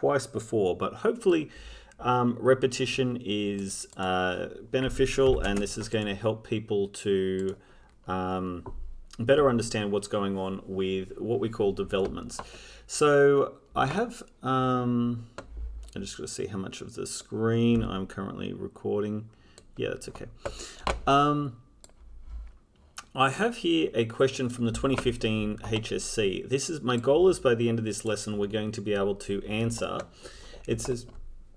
twice before, but hopefully repetition is beneficial, and this is going to help people to better understand what's going on with what we call developments. So I have, I'm just going to see how much of the screen I'm currently recording. Yeah, that's okay. I have here a question from the 2015 HSC. This is my goal is by the end of this lesson we're going to be able to answer. It says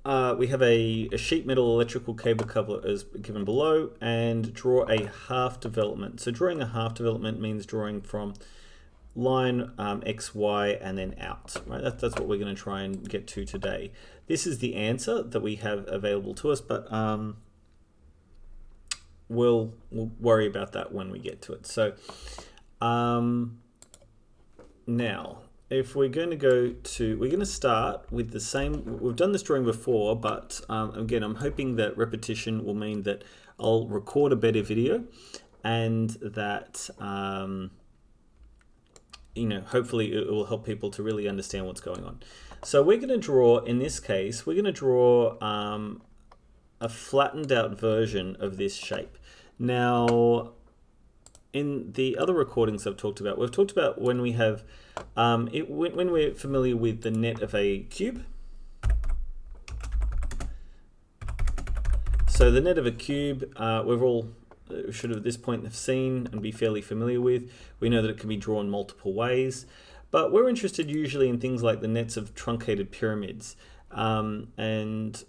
we have a sheet metal electrical cable cover as given below, and draw a half development. So drawing a half development means drawing from line X, Y, and then out. Right? That's what we're going to try and get to today. This is the answer that we have available to us, but we'll worry about that when we get to it. So now, if we're going to we're going to start with the same, we've done this drawing before, but again, I'm hoping that repetition will mean that I'll record a better video, and that, hopefully it will help people to really understand what's going on. So we're going to draw, in this case, we're going to draw a flattened out version of this shape. Now, in the other recordings I've talked about, we've talked about when we have, when we're familiar with the net of a cube. So the net of a cube, we've all should at this point have seen and be fairly familiar with. We know that it can be drawn multiple ways, but we're interested usually in things like the nets of truncated pyramids. And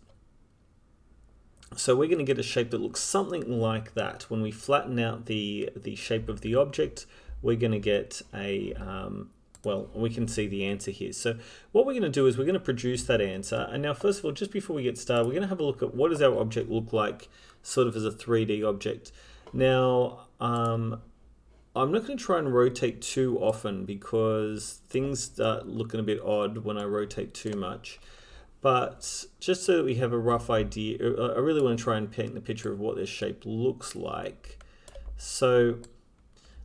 so we're going to get a shape that looks something like that. When we flatten out the shape of the object, we're going to get a, well, we can see the answer here. So what we're going to do is we're going to produce that answer. And now, first of all, just before we get started, we're going to have a look at what does our object look like sort of as a 3D object. Now, I'm not going to try and rotate too often because things start looking a bit odd when I rotate too much. But just so that we have a rough idea, I really want to try and paint the picture of what this shape looks like. So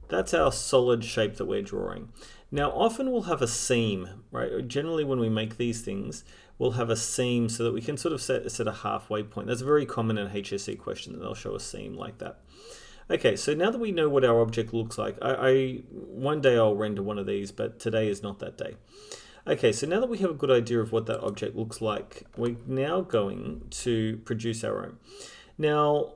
that's our solid shape that we're drawing. Now, often we'll have a seam, right? Generally, when we make these things, we'll have a seam so that we can sort of set a halfway point. That's very common in a HSC question, that they'll show a seam like that. Okay, so now that we know what our object looks like, one day I'll render one of these, but today is not that day. Okay, so now that we have a good idea of what that object looks like, we're now going to produce our own. Now,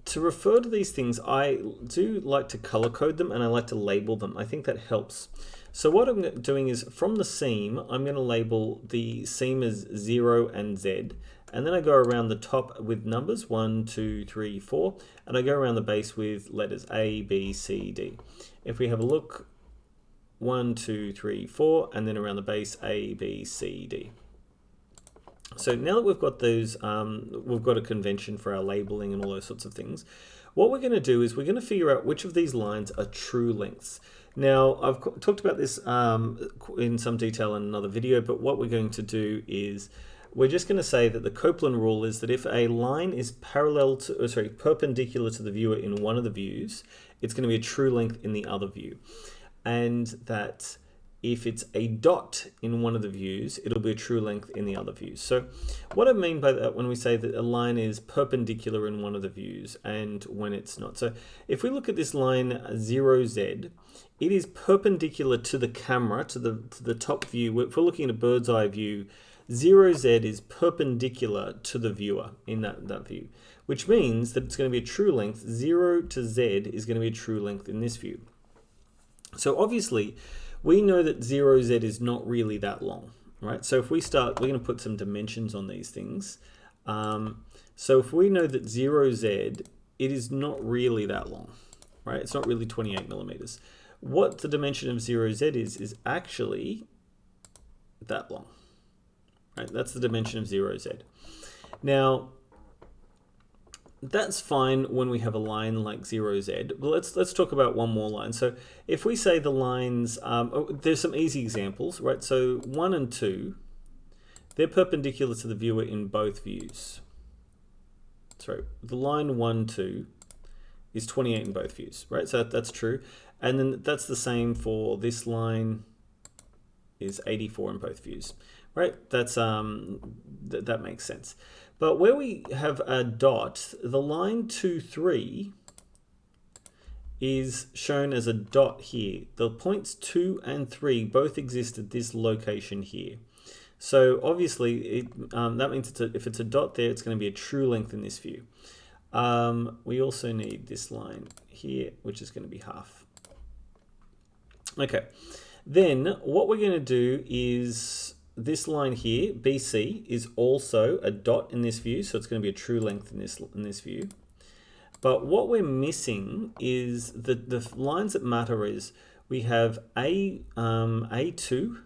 to refer to these things, I do like to color code them and I like to label them. I think that helps. So what I'm doing is from the seam, I'm going to label the seam as 0 and Z. And then I go around the top with numbers 1, 2, 3, 4. And I go around the base with letters A, B, C, D. If we have a look, 1, 2, 3, 4, and then around the base A, B, C, D. So now that we've got those, we've got a convention for our labeling and all those sorts of things. What we're going to do is we're going to figure out which of these lines are true lengths. Now, I've talked about this in some detail in another video, but what we're going to do is we're just going to say that the Copeland rule is that if a line is perpendicular to the viewer in one of the views, it's going to be a true length in the other view. And that if it's a dot in one of the views, it'll be a true length in the other view. So what I mean by that when we say that a line is perpendicular in one of the views and when it's not. So if we look at this line 0Z, it is perpendicular to the camera, to the top view. If we're looking at a bird's eye view, 0Z is perpendicular to the viewer in that view, which means that it's going to be a true length. 0 to Z is going to be a true length in this view. So obviously, we know that 0Z is not really that long, right? So if we start, we're going to put some dimensions on these things. So if we know that 0Z, it is not really that long, right? It's not really 28 millimeters. What the dimension of 0Z is actually that long, right? That's the dimension of 0Z. Now, that's fine when we have a line like 0Z. But let's talk about one more line. So if we say the lines, there's some easy examples, right? So 1 and 2, they're perpendicular to the viewer in both views. Sorry, the line 1, 2 is 28 in both views, right? So that's true. And then that's the same for this line is 84 in both views, right? That's that makes sense. But where we have a dot, the line 2, 3 is shown as a dot here. The points 2 and 3 both exist at this location here. So obviously, that means if it's a dot there, it's going to be a true length in this view. We also need this line here, which is going to be half. Okay, then what we're going to do is this line here, BC, is also a dot in this view, so it's going to be a true length in this view. But what we're missing is the lines that matter is we have A2.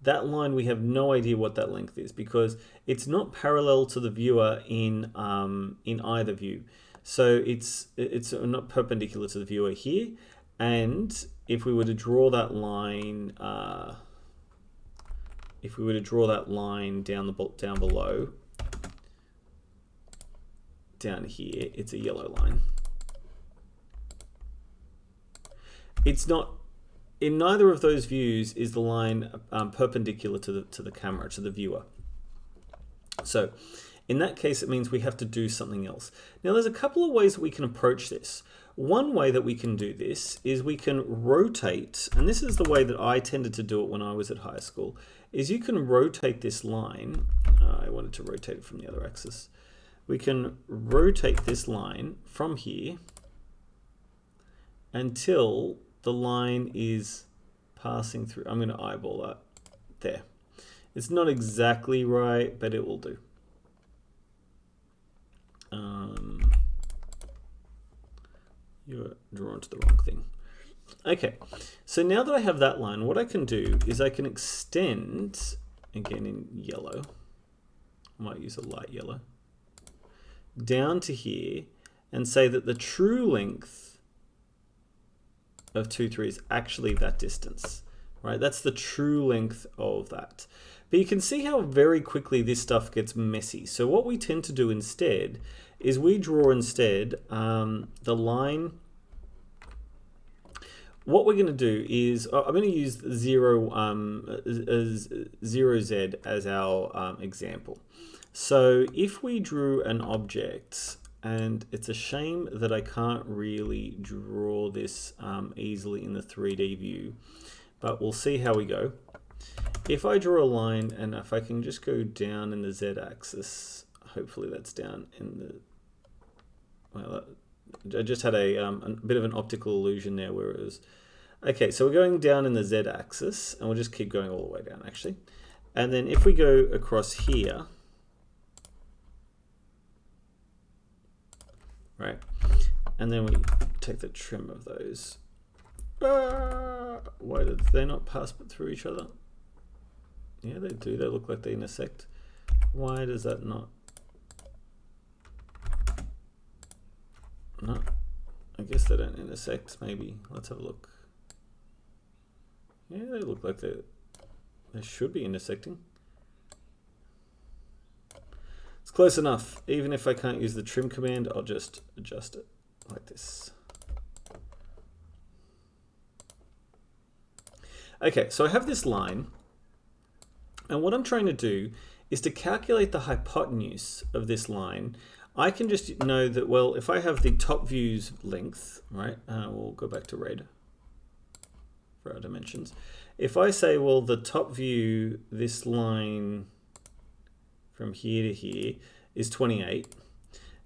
That line, we have no idea what that length is because it's not parallel to the viewer in either view. So it's not perpendicular to the viewer here. And if we were to draw that line, down below, down here, it's a yellow line. It's not. In neither of those views is the line perpendicular to the camera, to the viewer. So in that case, it means we have to do something else. Now, there's a couple of ways that we can approach this. One way that we can do this is we can rotate, and this is the way that I tended to do it when I was at high school, is you can rotate this line. I wanted to rotate it from the other axis. We can rotate this line from here until the line is passing through. I'm going to eyeball that there. It's not exactly right, but it will do. You're drawn to the wrong thing. Okay, so now that I have that line, what I can do is I can extend, again in yellow, I might use a light yellow, down to here and say that the true length of 2, 3 is actually that distance, right? That's the true length of that. But you can see how very quickly this stuff gets messy. So what we tend to do instead is we draw instead the line. What we're going to do is I'm going to use 0z as our example. So if we drew an object, and it's a shame that I can't really draw this easily in the 3D view, but we'll see how we go. If I draw a line, and if I can just go down in the z-axis, hopefully that's down in the, well, I just had a bit of an optical illusion there where it was, okay, so we're going down in the z-axis, and we'll just keep going all the way down actually. And then if we go across here, right, and then we take the trim of those. Why did they not pass through each other? Yeah, they do. They look like they intersect. Why does that not? No, I guess they don't intersect. Maybe. Let's have a look. Yeah, they look like they should be intersecting. It's close enough. Even if I can't use the trim command, I'll just adjust it like this. Okay, so I have this line, and what I'm trying to do is to calculate the hypotenuse of this line. I can just know that, well, if I have the top view's length, right, we'll go back to red for our dimensions. If I say, well, the top view, this line from here to here is 28,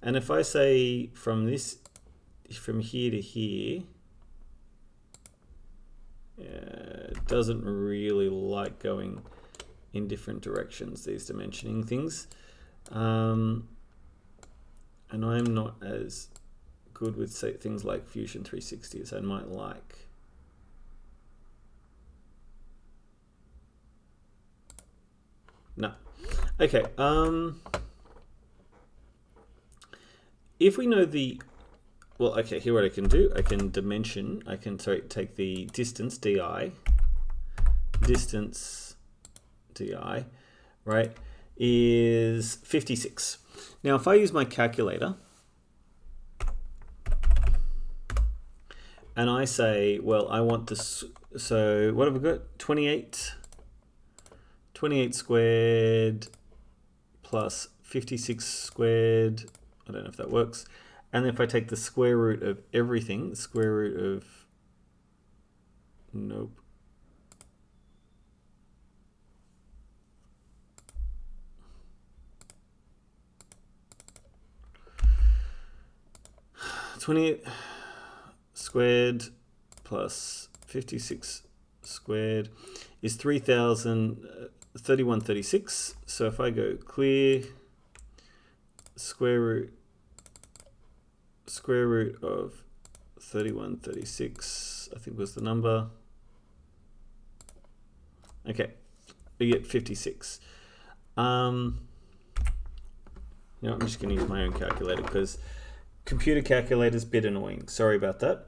and if I say from here to here, it doesn't really like going in different directions, these dimensioning things. And I'm not as good with, say, things like Fusion 360 as I might like. No. Okay. If we know the, well, okay, here what I can do, I can dimension, I can take the distance, di, right, is 56. Now, if I use my calculator, and I say, well, I want this, so what have we got? 28 28 squared plus 56 squared. I don't know if that works. And then if I take the square root of everything, the square root of, nope. $28 squared plus 56 squared is 3,031.36. So if I go clear square root of 3136, I think was the number. Okay, we get 56. I'm just going to use my own calculator because computer calculator's a bit annoying. Sorry about that.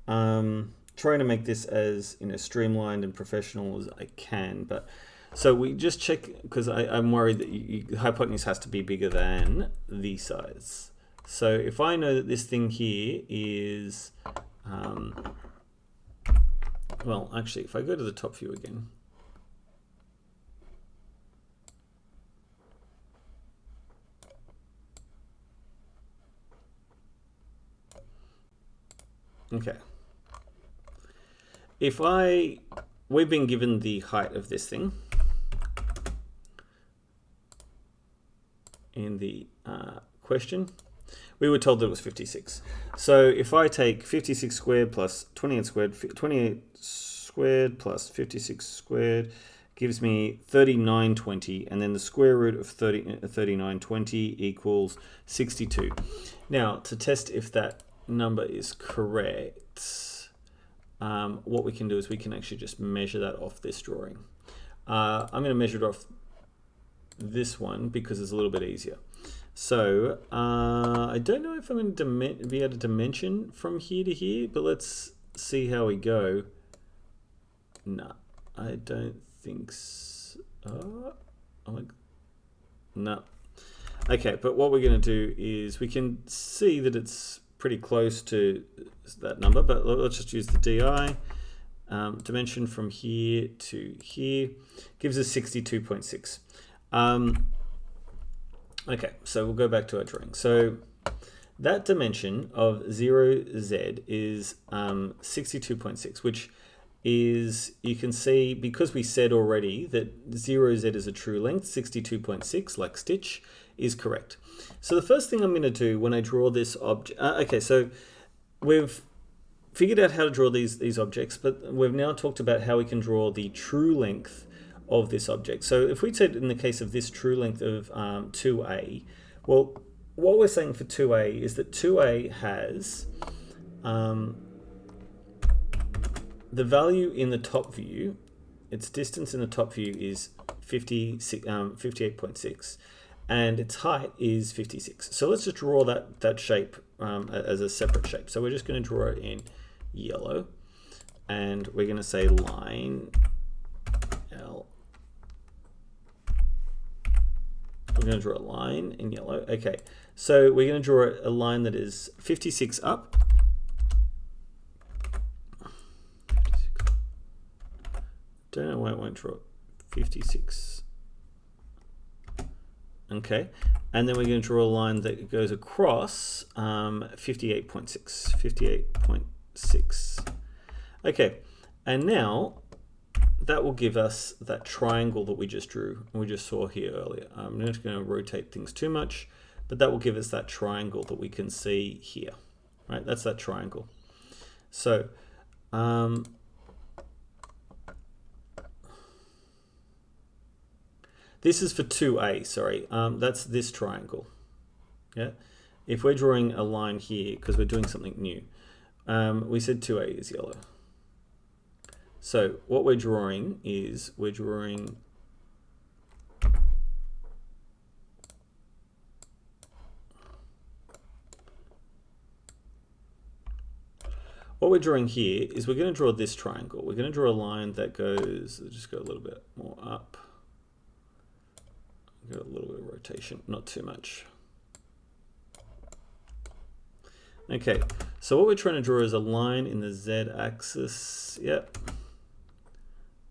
Trying to make this as streamlined and professional as I can, but so we just check because I'm worried that the hypotenuse has to be bigger than the size. So if I know that this thing here is, well, actually, if I go to the top view again, okay. If we've been given the height of this thing in the question. We were told that it was 56. So if I take 56 squared plus 28 squared, 28 squared plus 56 squared gives me 3920, and then the square root of 3920 equals 62. Now, to test if that number is correct, what we can do is we can actually just measure that off this drawing. I'm going to measure it off this one because it's a little bit easier. So I don't know if I'm going to be able to dimension from here to here, but let's see how we go. No, I don't think so. No. Okay, but what we're going to do is we can see that it's pretty close to that number, but let's just use the DI. Dimension from here to here gives us 62.6. Okay, so we'll go back to our drawing. So that dimension of 0z is 62.6, which is, you can see, because we said already that 0z is a true length, 62.6, like Stitch, is correct. So the first thing I'm going to do when I draw this object, okay, so we've figured out how to draw these objects, but we've now talked about how we can draw the true length of this object. So if we said in the case of this true length of 2a, well, what we're saying for 2a is that 2a has the value in the top view, its distance in the top view is 58.6, and its height is 56. So let's just draw that shape as a separate shape. So we're just going to draw it in yellow, and we're going to say line L. We're going to draw a line in yellow. Okay, so we're going to draw a line that is 56 up. 56. Don't know why it won't draw 56. Okay, and then we're going to draw a line that goes across 58.6. 58.6. Okay, and now that will give us that triangle that we just drew and we just saw here earlier. I'm not going to rotate things too much, but that will give us that triangle that we can see here. Right, that's that triangle. So this is for 2a, sorry. That's this triangle. Yeah. If we're drawing a line here, because we're doing something new, we said 2a is yellow. So what we're drawing is what we're drawing here is we're going to draw this triangle. We're going to draw a line that goes, just go a little bit more up. Got a little bit of rotation, not too much. Okay, so what we're trying to draw is a line in the z-axis. Yep.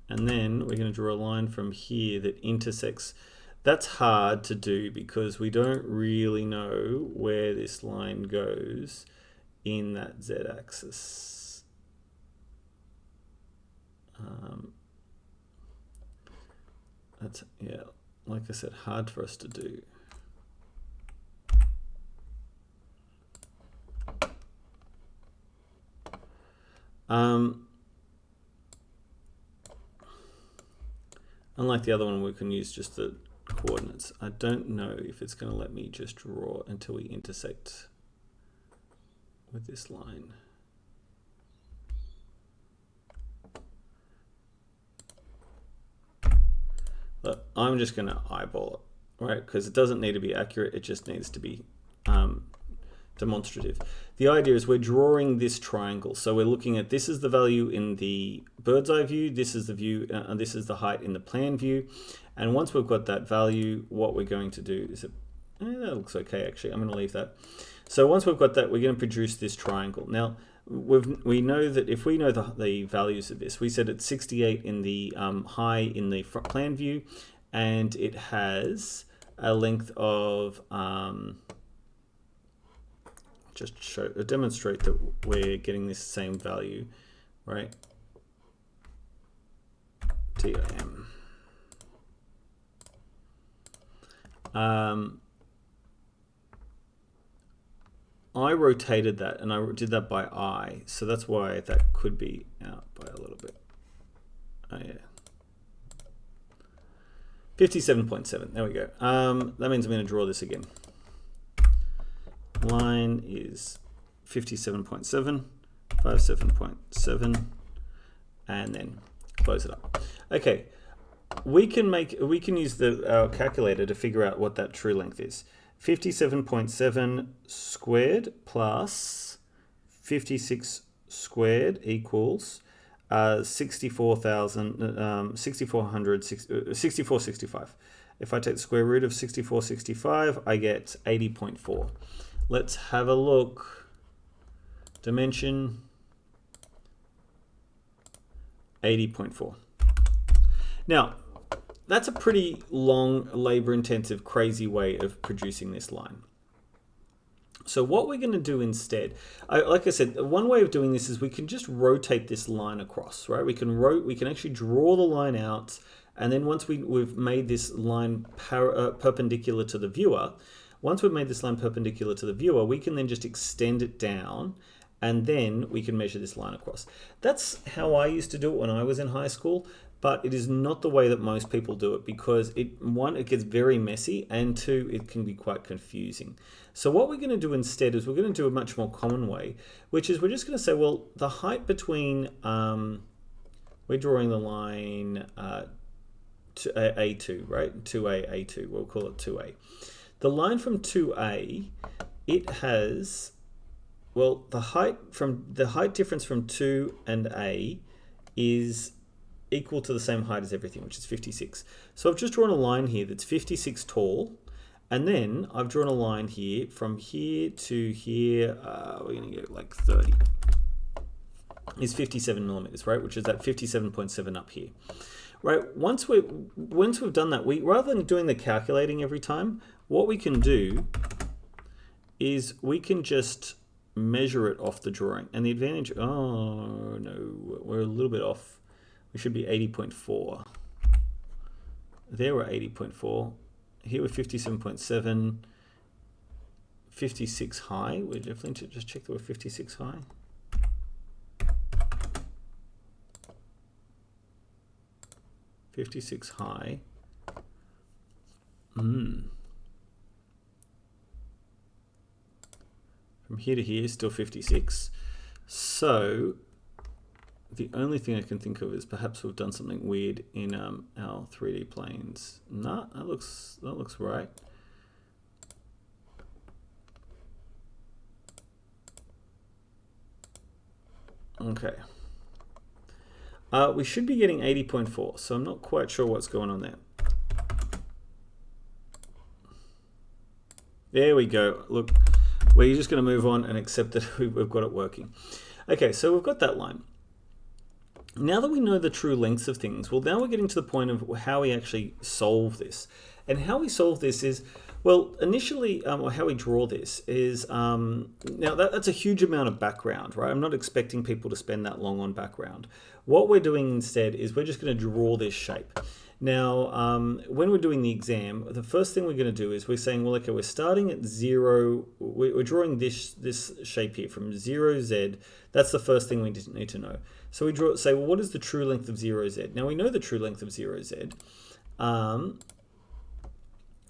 and then we're going to draw a line from here that intersects. That's hard to do because we don't really know where this line goes in that z-axis. That's, yeah, like I said, hard for us to do. Unlike the other one, we can use just the coordinates. I don't know if it's going to let me just draw until we intersect with this line. But I'm just going to eyeball it, right? Because it doesn't need to be accurate. It just needs to be demonstrative. The idea is we're drawing this triangle. So we're looking at, this is the value in the bird's eye view, this is the view, and this is the height in the plan view. And once we've got that value, what we're going to do is, that looks okay actually, I'm going to leave that. So once we've got that, we're going to produce this triangle. Now, we know that if we know the values of this, we said it's 68 in the high in the front plan view, and it has a length of, demonstrate that we're getting this same value, right? TIM. I rotated that and I did that by eye, so that's why that could be out by a little bit. Oh yeah. 57.7, there we go. That means I'm going to draw this again. Line is 57.7, 57.7, and then close it up. Okay, we can use our calculator to figure out what that true length is. 57.7 squared plus 56 squared equals 6465. If I take the square root of 6465, I get 80.4. Let's have a look. Dimension 80.4. Now, that's a pretty long, labor-intensive, crazy way of producing this line. So what we're going to do instead, like I said, one way of doing this is we can just rotate this line across, right? We can actually draw the line out, and then once we've made this line perpendicular to the viewer, we can then just extend it down, and then we can measure this line across. That's how I used to do it when I was in high school. But it is not the way that most people do it because one, it gets very messy, and two, it can be quite confusing. So what we're going to do instead is we're going to do a much more common way, which is we're just going to say, well, the height between, we're drawing the line to A2, right? 2A, A2, we'll call it 2A. The line from 2A, it has, well, the height difference from 2 and A is equal to the same height as everything, which is 56. So I've just drawn a line here that's 56 tall, and then I've drawn a line here from here to here, we're going to go like 30, is 57 millimeters, right? Which is that 57.7 up here, right? Once we've done that, rather than doing the calculating every time, what we can do is we can just measure it off the drawing. And the advantage, oh no, we're a little bit off. We should be 80.4. There we're 80.4. Here we're 57.7. 56 high. We definitely need to just check that we're 56 high. From here to here is still 56. So the only thing I can think of is perhaps we've done something weird in our 3D planes. Nah, that looks right. Okay. We should be getting 80.4, so I'm not quite sure what's going on there. There we go. Look, we're just going to move on and accept that we've got it working. Okay, so we've got that line. Now that we know the true lengths of things, well, now we're getting to the point of how we actually solve this. And how we solve this is, well, initially, or how we draw this is, now that's a huge amount of background, right? I'm not expecting people to spend that long on background. What we're doing instead is we're just going to draw this shape. Now, when we're doing the exam, the first thing we're going to do is we're saying, well, okay, we're starting at 0. We're drawing this shape here from 0z. That's the first thing we need to know. So we say, well, what is the true length of 0z? Now we know the true length of 0z.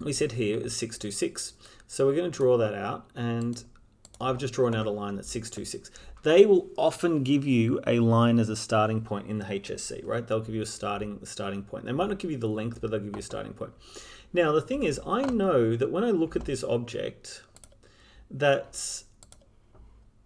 We said here is 626. So we're going to draw that out, and I've just drawn out a line that's 626. They will often give you a line as a starting point in the HSC, right? They'll give you a starting point. They might not give you the length, but they'll give you a starting point. Now, the thing is, I know that when I look at this object, that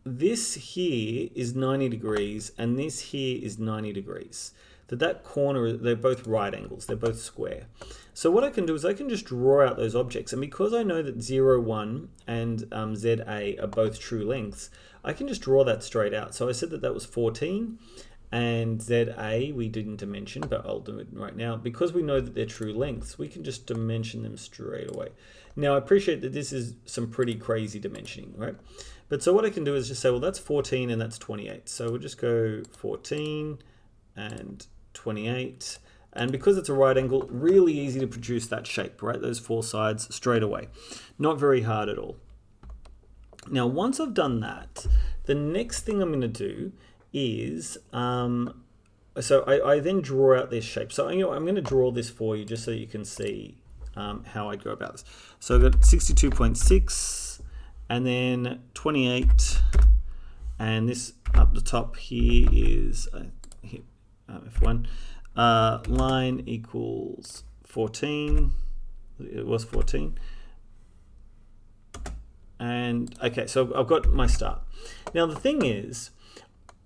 this here is 90 degrees and this here is 90 degrees. That corner, they're both right angles, they're both square. So what I can do is I can just draw out those objects, and because I know that 0, 1 and ZA are both true lengths, I can just draw that straight out. So I said that that was 14, and ZA we didn't dimension, but I'll do it right now. Because we know that they're true lengths, we can just dimension them straight away. Now I appreciate that this is some pretty crazy dimensioning, right? But so what I can do is just say, well, that's 14 and that's 28. So we'll just go 14 and 28, and because it's a right angle, really easy to produce that shape, right? Those 4 sides straight away. Not very hard at all. Now, once I've done that, the next thing I'm going to do is, so I then draw out this shape. So I'm going to draw this for you just so you can see how I go about this. So I've got 62.6 and then 28, and this up the top here is F1, line equals 14, it was 14, and okay, so I've got my start. Now the thing is,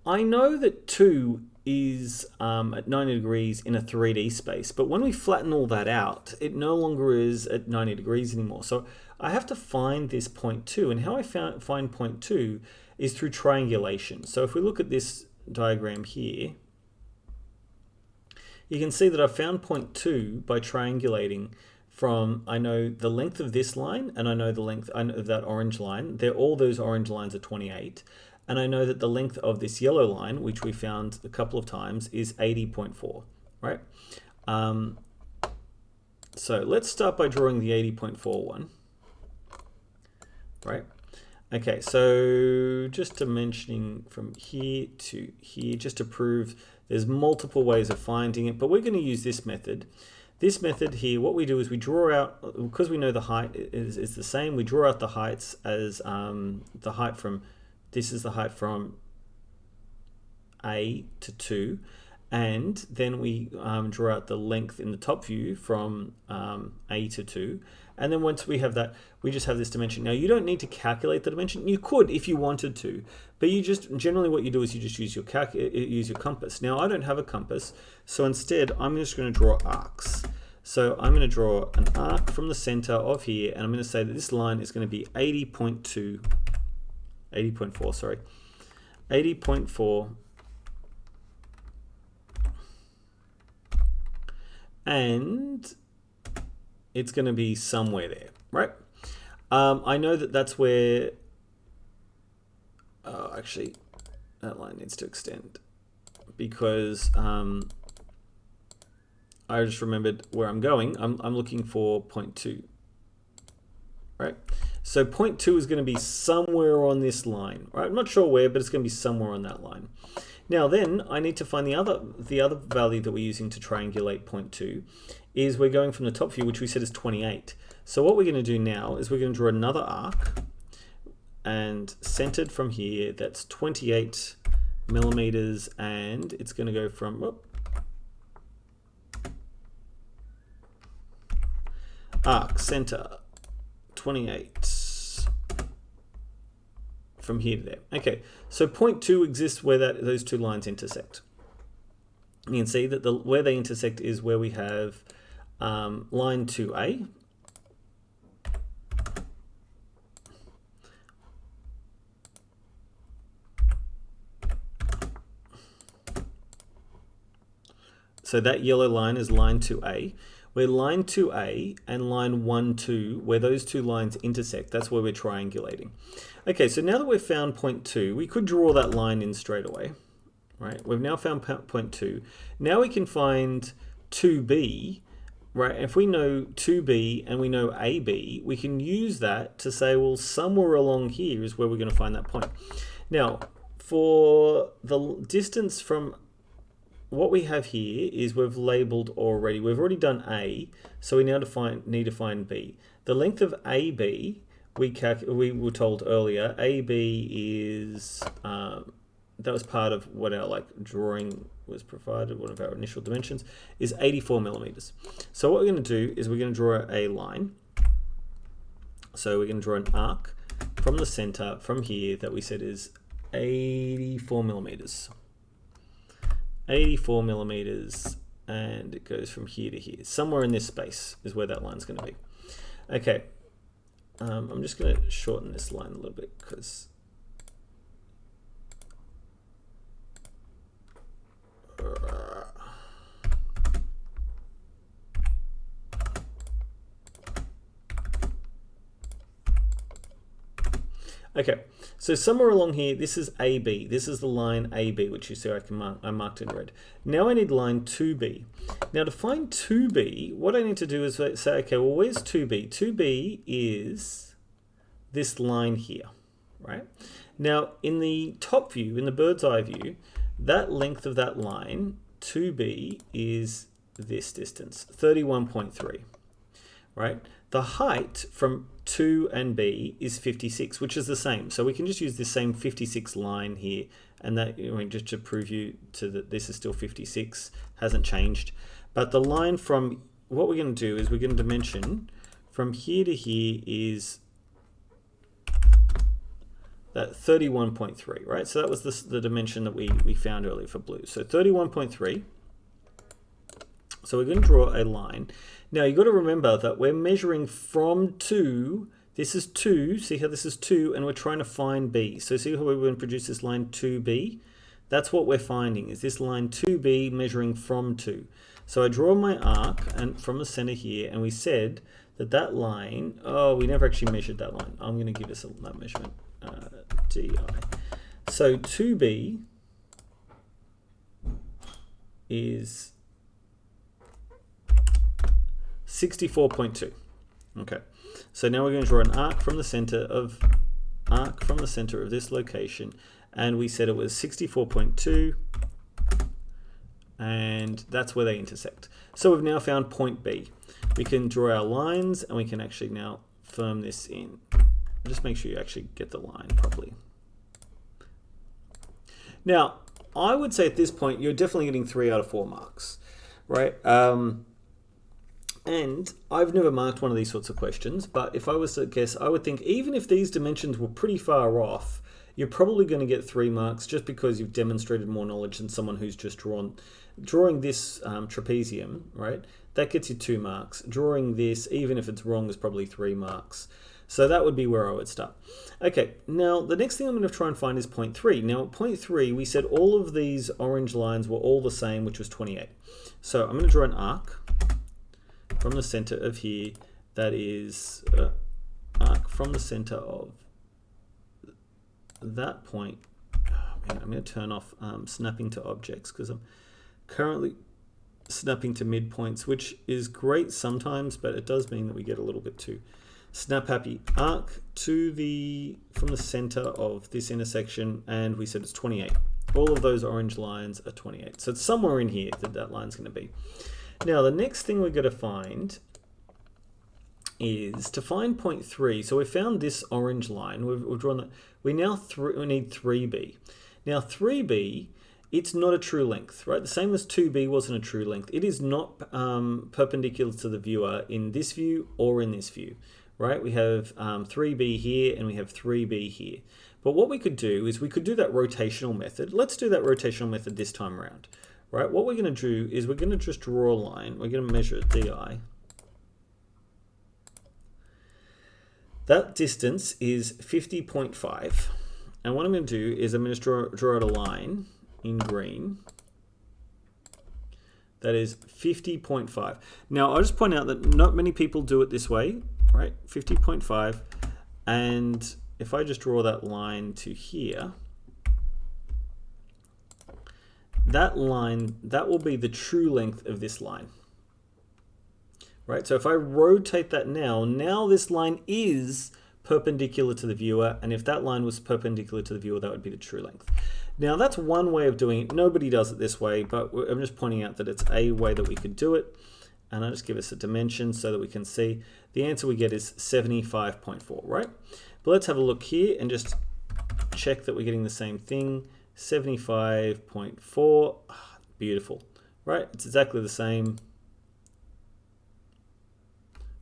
I know that 2 is at 90 degrees in a 3D space, but when we flatten all that out, it no longer is at 90 degrees anymore. So I have to find this point 2, and how I find point 2 is through triangulation. So if we look at this diagram here, you can see that I found point 2 by triangulating from, I know the length of this line, and I know the length of that orange line. All those orange lines are 28. And I know that the length of this yellow line, which we found a couple of times, is 80.4, right? So let's start by drawing the 80.4 one, right? Okay, so just dimensioning from here to here, just to prove there's multiple ways of finding it, but we're going to use this method. This method here, what we do is we draw out, because we know the height is the same, we draw out the heights as the height from, this is the height from A to 2, and then we draw out the length in the top view from A to 2. And then once we have that, we just have this dimension. Now you don't need to calculate the dimension. You could if you wanted to, but you just, generally what you do is you just use your compass. Now I don't have a compass, so instead I'm just going to draw arcs. So I'm going to draw an arc from the center of here, and I'm going to say that this line is going to be 80.4, sorry, 80.4, and it's going to be somewhere there, right? I know that that's where, actually, that line needs to extend, because I just remembered where I'm going. I'm looking for point 2, right? So point 2 is going to be somewhere on this line, right? I'm not sure where, but it's going to be somewhere on that line. Now then, I need to find the other value that we're using to triangulate point 2 is we're going from the top view, which we said is 28. So what we're going to do now is we're going to draw another arc, and centered from here, that's 28 millimeters, and it's going to go from arc center 28 from here to there. Okay, so point 2 exists where those two lines intersect. You can see that where they intersect is where we have line 2A, So that yellow line is line 2A. Where line 2A and line 1, 2, where those two lines intersect, that's where we're triangulating. Okay, so now that we've found point 2, we could draw that line in straight away, right? We've now found point 2. Now we can find 2B, right? If we know 2B and we know AB, we can use that to say, well, somewhere along here is where we're going to find that point. Now, for the distance from what we have here is we've labeled already. We've already done A, so we now need to find B. The length of AB, we were told earlier, AB is, that was part of what our drawing was provided, one of our initial dimensions, is 84 millimeters. So what we're going to do is we're going to draw a line. So we're going to draw an arc from the center from here that we said is 84 millimeters. 84 millimeters, and it goes from here to here. Somewhere in this space is where that line's going to be. Okay, I'm just going to shorten this line a little bit because okay, so somewhere along here, this is AB. This is the line AB, which you see I marked in red. Now I need line 2B. Now to find 2B, what I need to do is say, okay, well, where's 2B? 2B is this line here, right? Now in the top view, in the bird's eye view, that length of that line, 2B, is this distance, 31.3, right? The height from 2 and B is 56, which is the same. So we can just use this same 56 line here, and that, just to prove you that this is still 56, hasn't changed. But the line from, what we're going to do is we're going to dimension from here to here is that 31.3, right? So that was the dimension that we found earlier for blue. So 31.3. So we're going to draw a line. Now you've got to remember that we're measuring from 2. This is 2. See how this is 2, and we're trying to find B. So see how we're going to produce this line 2B? That's what we're finding, is this line 2B measuring from 2. So I draw my arc and from the center here, and we said that that line, oh, we never actually measured that line. I'm going to give us that measurement, DI. So 2B is 64.2. Okay, so now we're going to draw an arc from the center of this location, and we said it was 64.2, and that's where they intersect. So we've now found point B. We can draw our lines, and we can actually now firm this in. Just make sure you actually get the line properly. Now, I would say at this point you're definitely getting 3 out of 4 marks, right? And I've never marked one of these sorts of questions, but if I was to guess, I would think even if these dimensions were pretty far off, you're probably going to get 3 marks just because you've demonstrated more knowledge than someone who's just drawing this trapezium, right? That gets you 2 marks. Drawing this, even if it's wrong, is probably 3 marks. So that would be where I would start. Okay, now the next thing I'm going to try and find is point 3. Now at point 3, we said all of these orange lines were all the same, which was 28. So I'm going to draw an arc from the center of here, that is arc from the center of that point. Oh, man, I'm going to turn off snapping to objects because I'm currently snapping to midpoints, which is great sometimes, but it does mean that we get a little bit too snap happy. Arc from the center of this intersection, and we said it's 28. All of those orange lines are 28. So it's somewhere in here that line's going to be. Now, the next thing we're going to find is to find point 3. So we found this orange line. We've drawn that. We need 3B. Now, 3B, it's not a true length, right? The same as 2B wasn't a true length. It is not perpendicular to the viewer in this view or in this view, right? We have 3B here and we have 3B here. But what we could do is we could do that rotational method. Let's do that rotational method this time around. Right, what we're going to do is we're going to just draw a line. We're going to measure DI. That distance is 50.5. And what I'm going to do is I'm going to draw out a line in green That is 50.5. Now, I'll just point out that not many people do it this way, right? 50.5. And if I just draw that line to here, that line, that will be the true length of this line. Right, so if I rotate that now this line is perpendicular to the viewer, and if that line was perpendicular to the viewer, that would be the true length. Now that's one way of doing it. Nobody does it this way, but I'm just pointing out that it's a way that we could do it. And I'll just give us a dimension so that we can see. The answer we get is 75.4, right? But let's have a look here and just check that we're getting the same thing. 75.4, beautiful, right? It's exactly the same.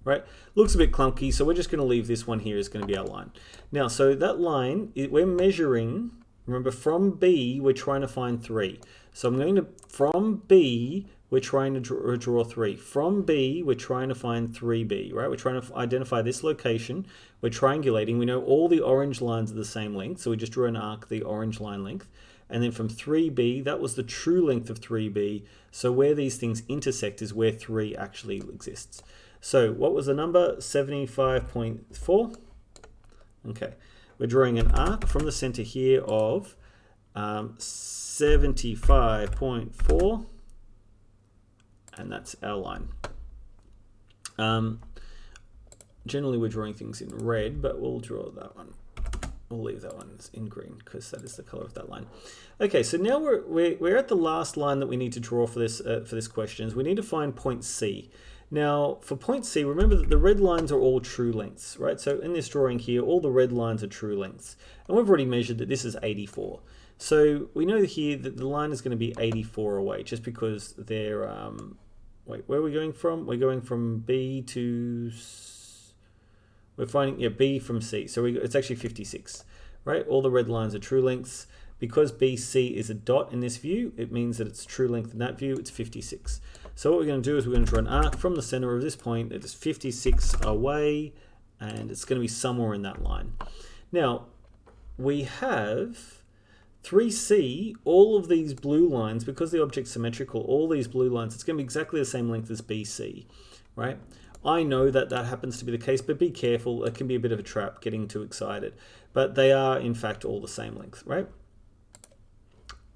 Right, looks a bit clunky, so we're just going to leave this one here as going to be our line. Now, so that line, we're measuring, remember from B, we're trying to find 3. So I'm going to, from B, we're trying to draw 3. From B, we're trying to find 3B, right? We're trying to identify this location. We're triangulating. We know all the orange lines are the same length, so we just drew an arc, the orange line length. And then from 3B, that was the true length of 3B. So where these things intersect is where 3 actually exists. So what was the number? 75.4. Okay, we're drawing an arc from the center here of 75.4, and that's our line. Generally we're drawing things in red, but we'll draw that one. We'll leave that one in green because that is the color of that line. Okay, so now we're at the last line that we need to draw for this question. We need to find point C. Now, for point C, remember that the red lines are all true lengths, right? So in this drawing here, all the red lines are true lengths. And we've already measured that this is 84. So we know here that the line is going to be 84 away, just because they're, wait, where are we going from? We're going from B to, we're finding, yeah, B from C. So it's actually 56, right? All the red lines are true lengths. Because BC is a dot in this view, it means that it's true length in that view, it's 56. So what we're going to do is we're going to draw an arc from the center of this point that is 56 away, and it's going to be somewhere in that line. Now, we have 3C, all of these blue lines, because the object's symmetrical, all these blue lines, it's going to be exactly the same length as BC, right? I know that that happens to be the case, but be careful. It can be a bit of a trap getting too excited. But they are, in fact, all the same length, right?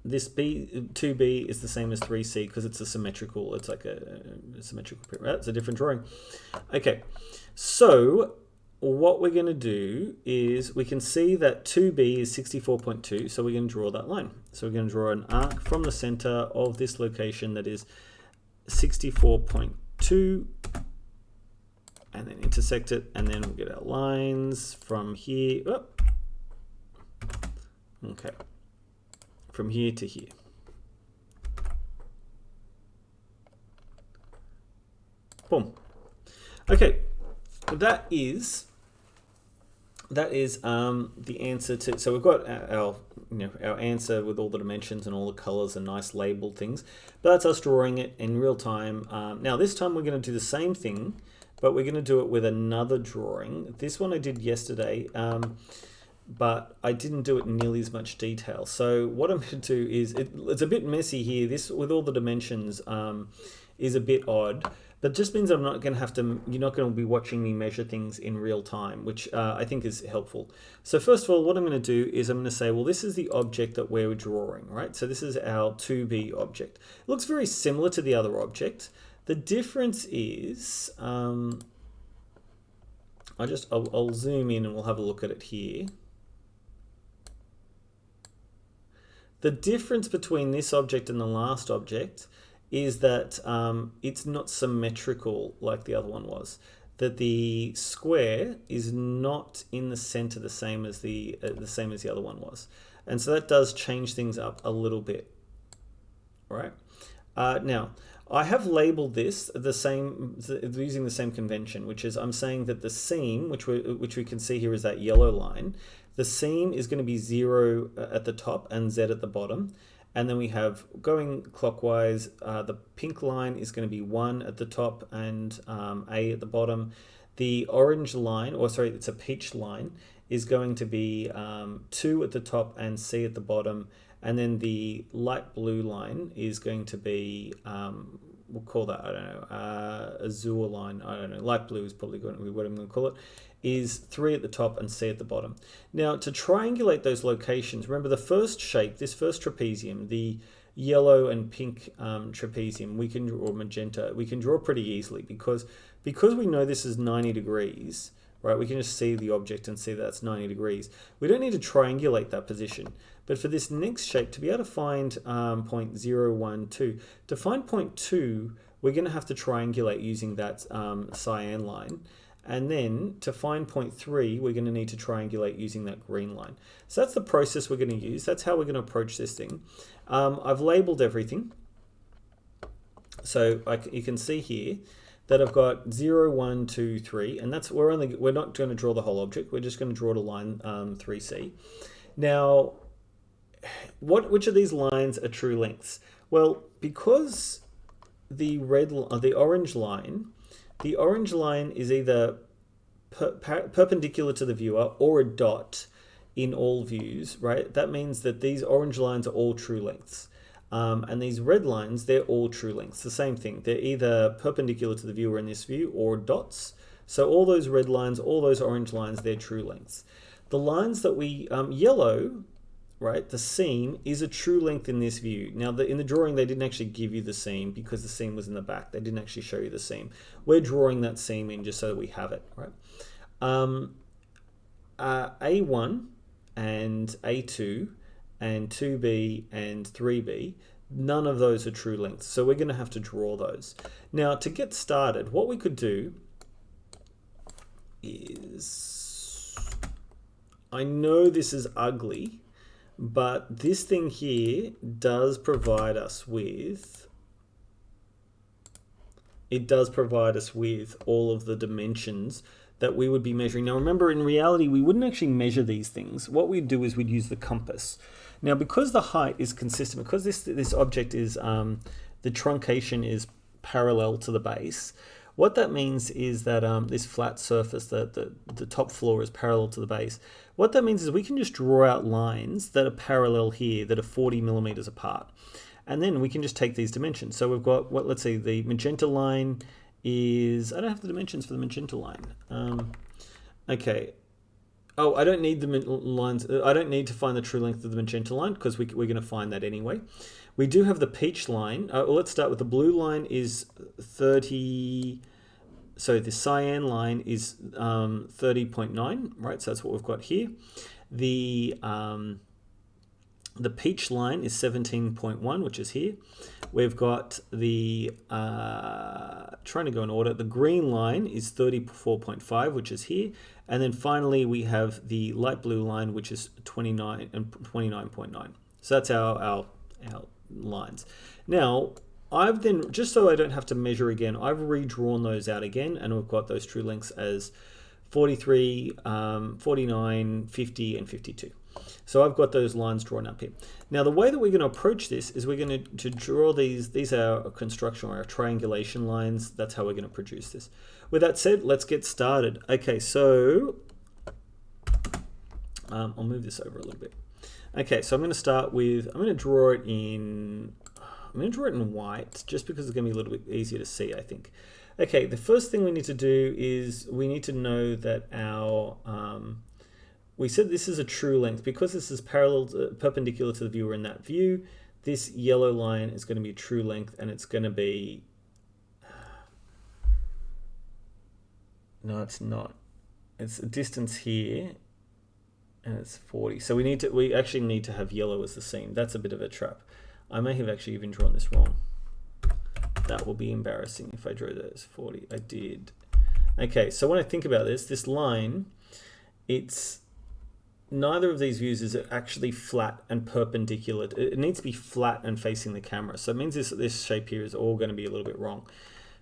This 2B is the same as 3C because it's a symmetrical, it's like a symmetrical print, right? It's a different drawing. Okay, so what we're going to do is we can see that 2B is 64.2, so we're going to draw that line. So we're going to draw an arc from the center of this location that is 64.2, and then intersect it, and then we'll get our lines from here. Oh. Okay. From here to here. Boom. Okay, that is the answer to. So we've got our answer with all the dimensions and all the colors and nice labeled things. But that's us drawing it in real time. Now this time we're going to do the same thing, but we're going to do it with another drawing. This one I did yesterday. But I didn't do it in nearly as much detail. So what I'm going to do is, it's a bit messy here. This, with all the dimensions, is a bit odd. But just means I'm not going to have to, you're not going to be watching me measure things in real time, which I think is helpful. So first of all, what I'm going to do is I'm going to say, well, this is the object that we're drawing, right? So this is our 2B object. It looks very similar to the other object. The difference is, I'll zoom in and we'll have a look at it here. The difference between this object and the last object is that it's not symmetrical like the other one was. That the square is not in the center the same as the other one was, and so that does change things up a little bit. Right? Now I have labeled this the same using the same convention, which is I'm saying that the seam, which we can see here is that yellow line. The seam is going to be 0 at the top and Z at the bottom. And then we have, going clockwise, the pink line is going to be 1 at the top and A at the bottom. The orange line, or sorry, it's a peach line, is going to be 2 at the top and C at the bottom. And then the light blue line is going to be we'll call that, I don't know, azure line, I don't know, light blue is probably going to be what I'm going to call it, is 3 at the top and C at the bottom. Now, to triangulate those locations, remember the first shape, this first trapezium, the yellow and pink trapezium, we can, or magenta, we can draw pretty easily because we know this is 90 degrees, right? We can just see the object and see that's 90 degrees. We don't need to triangulate that position. But for this next shape, to be able to find point 0, 1, 2, to find point 2, we're going to have to triangulate using that cyan line. And then to find point 3, we're going to need to triangulate using that green line. So that's the process we're going to use. That's how we're going to approach this thing. I've labeled everything. So you can see here that I've got 0, 1, 2, 3, and that's we're not going to draw the whole object. We're just going to draw the line 3C. Now, which of these lines are true lengths? Well, because the orange line is either perpendicular to the viewer or a dot in all views, right? That means that these orange lines are all true lengths. And these red lines, they're all true lengths. The same thing. They're either perpendicular to the viewer in this view or dots. So all those red lines, all those orange lines, they're true lengths. The lines that we, yellow, right, the seam is a true length in this view. Now, in the drawing, they didn't actually give you the seam because the seam was in the back. They didn't actually show you the seam. We're drawing that seam in just so that we have it, right? A1 and A2 and 2B and 3B, none of those are true lengths. So we're going to have to draw those. Now, to get started, what we could do is, I know this is ugly, but this thing here does provide us with, all of the dimensions that we would be measuring. Now remember, in reality, we wouldn't actually measure these things. What we'd do is we'd use the compass. Now, because the height is consistent, because this object is, the truncation is parallel to the base, what that means is that this flat surface, the top floor is parallel to the base. What that means is we can just draw out lines that are parallel here, that are 40 millimeters apart. And then we can just take these dimensions. So we've got, let's see, the magenta line is, I don't have the dimensions for the magenta line. Okay. Oh, I don't need the lines. I don't need to find the true length of the magenta line because we're going to find that anyway. We do have the peach line. Well, let's start with the blue line is 30. So the cyan line is 30.9, right? So that's what we've got here. The peach line is 17.1, which is here. We've got the, trying to go in order, the green line is 34.5, which is here. And then finally, we have the light blue line, which is 29 and 29.9. So that's our lines. Now, I've then, just so I don't have to measure again, I've redrawn those out again, and we've got those true lengths as 43, 49, 50, and 52. So I've got those lines drawn up here. Now, the way that we're going to approach this is we're going to draw these are our construction or our triangulation lines. That's how we're going to produce this. With that said, let's get started. Okay, so I'll move this over a little bit. Okay, so I'm going to start with, I'm going to draw it in white just because it's going to be a little bit easier to see, I think. Okay, the first thing we need to do is we need to know that our, we said this is a true length. Because this is perpendicular to the viewer in that view, this yellow line is going to be a true length, and it's going to be, no, it's not. It's a distance here, and it's 40. So we actually need to have yellow as the seam. That's a bit of a trap. I may have actually even drawn this wrong. That will be embarrassing if I drew that as 40. I did. Okay, so when I think about this line, it's, neither of these views is actually flat and perpendicular. It needs to be flat and facing the camera. So it means this shape here is all going to be a little bit wrong.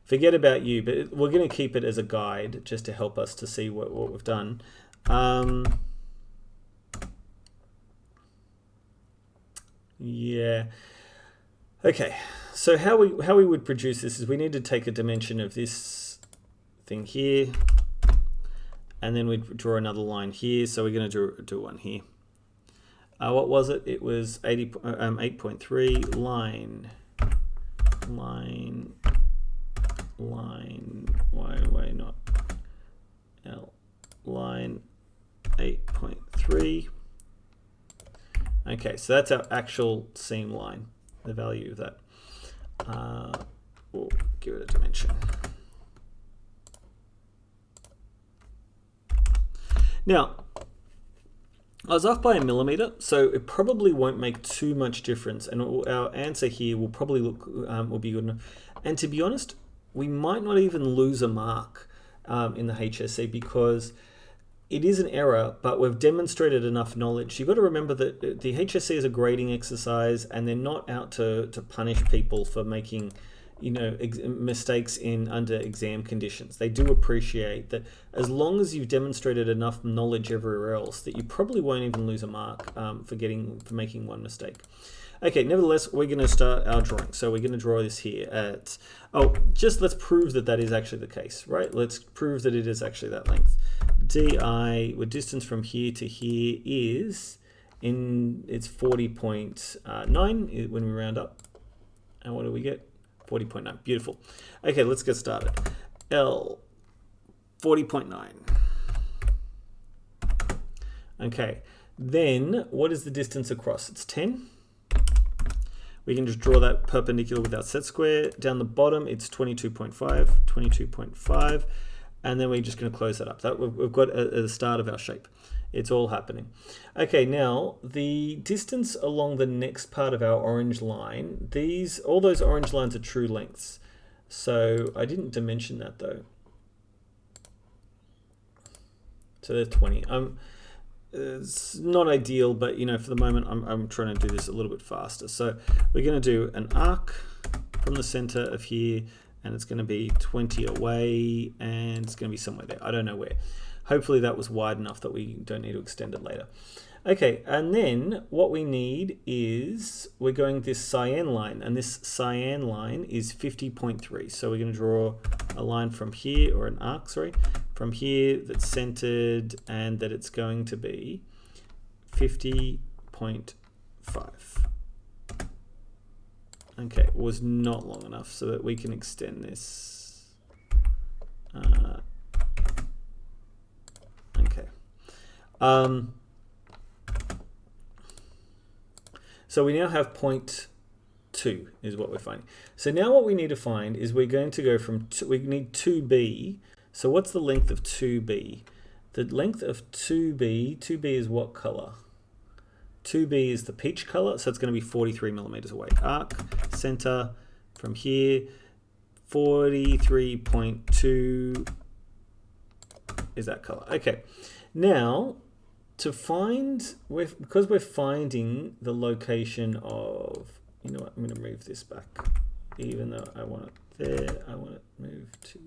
Forget about you, but we're going to keep it as a guide just to help us to see what we've done. Yeah. Okay, so how we would produce this is we need to take a dimension of this thing here, and then we'd draw another line here. So we're going to do one here. What was it? It was 8.3 line line, why not L, line 8.3. Okay, so that's our actual seam line, the value of that. We'll give it a dimension. Now, I was off by a millimeter, so it probably won't make too much difference, and our answer here will probably look will be good enough. And to be honest, we might not even lose a mark in the HSC because it is an error, but we've demonstrated enough knowledge. You've got to remember that the HSC is a grading exercise, and they're not out to punish people for making, you know, mistakes under exam conditions. They do appreciate that as long as you've demonstrated enough knowledge everywhere else, that you probably won't even lose a mark for making one mistake. Okay, nevertheless, we're going to start our drawing. So we're going to draw this here at, let's prove that that is actually the case, right? Let's prove that it is actually that length. DI, with distance from here to here is, it's 40.9 when we round up. And what do we get? 40.9, beautiful. Okay, let's get started. L, 40.9. Okay, then what is the distance across? It's 10. We can just draw that perpendicular with our set square. Down the bottom, it's 22.5, and then we're just going to close that up. We've got the start of our shape. It's all happening. Okay, now the distance along the next part of our orange line, all those orange lines are true lengths. So I didn't dimension that though. So they're 20. It's not ideal, but you know, for the moment, I'm trying to do this a little bit faster. So we're going to do an arc from the center of here, and it's going to be 20 away, and it's going to be somewhere there. I don't know where. Hopefully that was wide enough that we don't need to extend it later. Okay, and then what we need is we're going this cyan line, and this cyan line is 50.3. So we're going to draw a line from here, or an arc, sorry, from here that's centered, and that it's going to be 50.5. Okay, it was not long enough so that we can extend this. Okay. So we now have 0.2 is what we're finding. So now what we need to find is we're going to go from, we need 2b. So what's the length of 2b? The length of 2b is what color? 2b is the peach color, so it's going to be 43 millimeters away. Arc, center, from here, 43.2 is that color. Okay, now to find, because we're finding the location of, you know what, I'm going to move this back, even though I want it there, I want it moved to,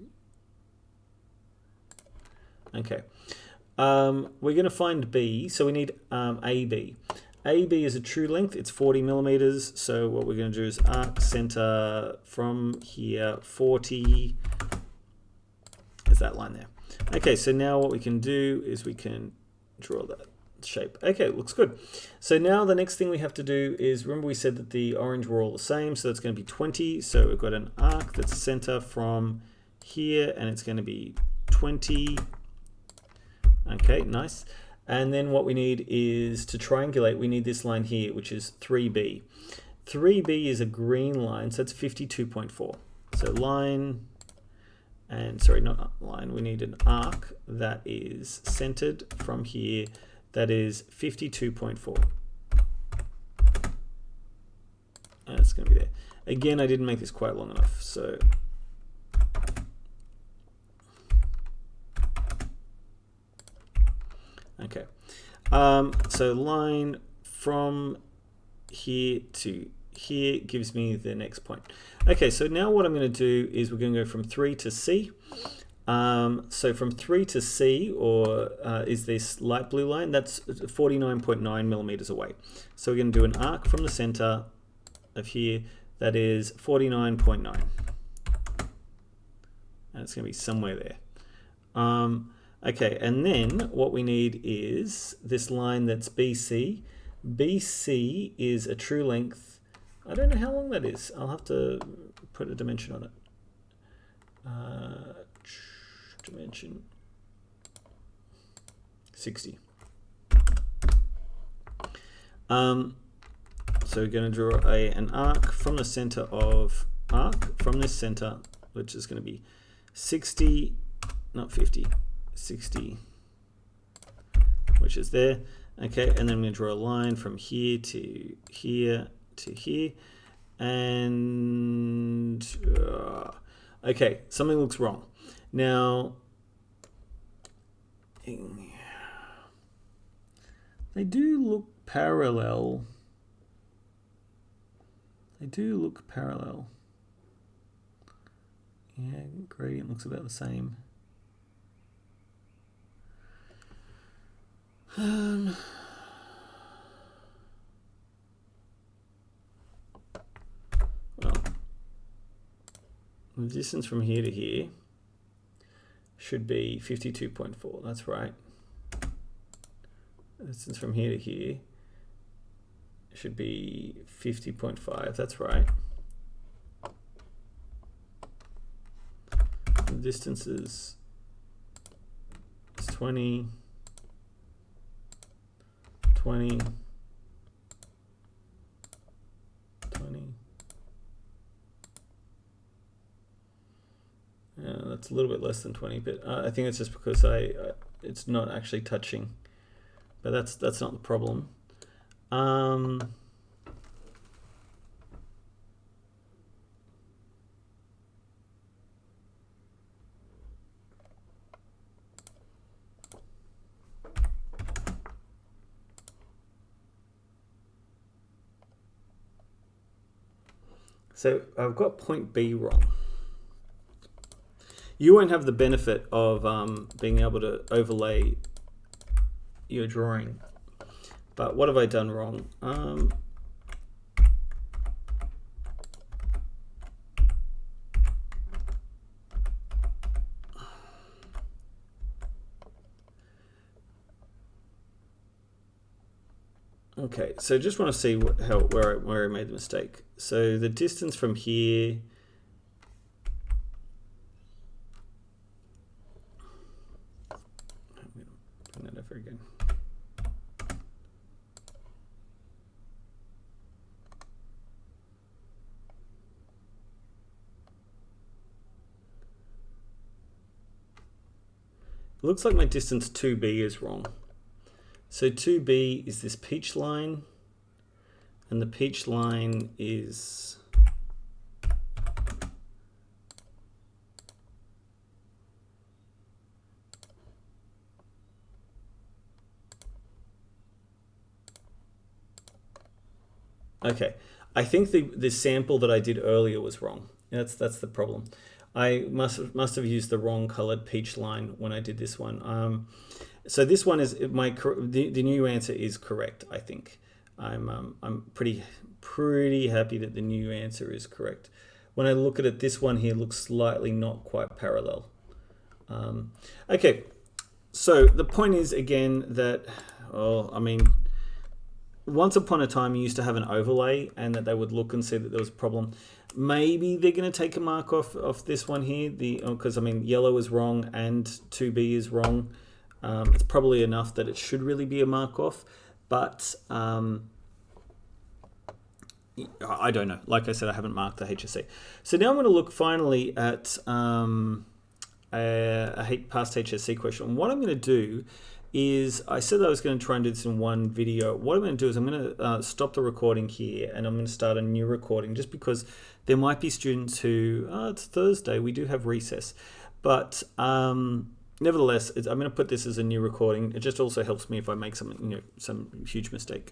okay. We're going to find B, so we need AB. AB is a true length, it's 40 millimeters, so what we're going to do is arc center from here, 40 is that line there. Okay, so now what we can do is we can draw that shape. Okay, it looks good. So now the next thing we have to do is, remember we said that the orange were all the same, so that's going to be 20. So we've got an arc that's center from here, and it's going to be 20. Okay, nice. And then what we need is to triangulate, we need this line here, which is 3B. 3B is a green line, so it's 52.4. So line, and sorry, not line, we need an arc that is centered from here, that is 52.4. And it's going to be there. Again, I didn't make this quite long enough, so okay. So line from here to here gives me the next point. Okay, so now what I'm going to do is we're going to go from 3 to C. So from 3 to C, or is this light blue line, that's 49.9 millimeters away. So we're going to do an arc from the center of here, that is 49.9. And it's going to be somewhere there. Okay, and then what we need is this line that's BC. BC is a true length. I don't know how long that is. I'll have to put a dimension on it. dimension 60. So we're going to draw an arc from the center of from this center, which is going to be 60, not 50, 60, which is there. Okay, and then I'm going to draw a line from here to here to here. And okay, something looks wrong. Now, they do look parallel. They do look parallel. Yeah, gradient looks about the same. Well, the distance from here to here should be 52.4. That's right. The distance from here to here should be 50.5. That's right. The distance is 20, 20, 20. That's a little bit less than 20, but I think it's just because it's not actually touching. But that's not the problem. So I've got point B wrong. You won't have the benefit of being able to overlay your drawing. But what have I done wrong? Okay, so just want to see where I made the mistake. So the distance from here, I'm going to bring that over again. It looks like my distance 2b is wrong. So 2b is this peach line, and the peach line is okay. I think the sample that I did earlier was wrong. That's the problem. I must have used the wrong colored peach line when I did this one. So this one is the new answer is correct. I think I'm pretty happy that the new answer is correct. When I look at it, this one here looks slightly not quite parallel. Okay, so the point is again that I mean, once upon a time you used to have an overlay and that they would look and see that there was a problem. Maybe they're going to take a mark off this one here, because I mean yellow is wrong and 2b is wrong. It's probably enough that it should really be a mark off, but I don't know. Like I said, I haven't marked the HSC. So now I'm going to look finally at a past HSC question. And what I'm going to do is, I said that I was going to try and do this in one video. What I'm going to do is I'm going to stop the recording here and I'm going to start a new recording, just because there might be students who, it's Thursday, we do have recess. But nevertheless, I'm going to put this as a new recording. It just also helps me if I make some huge mistake.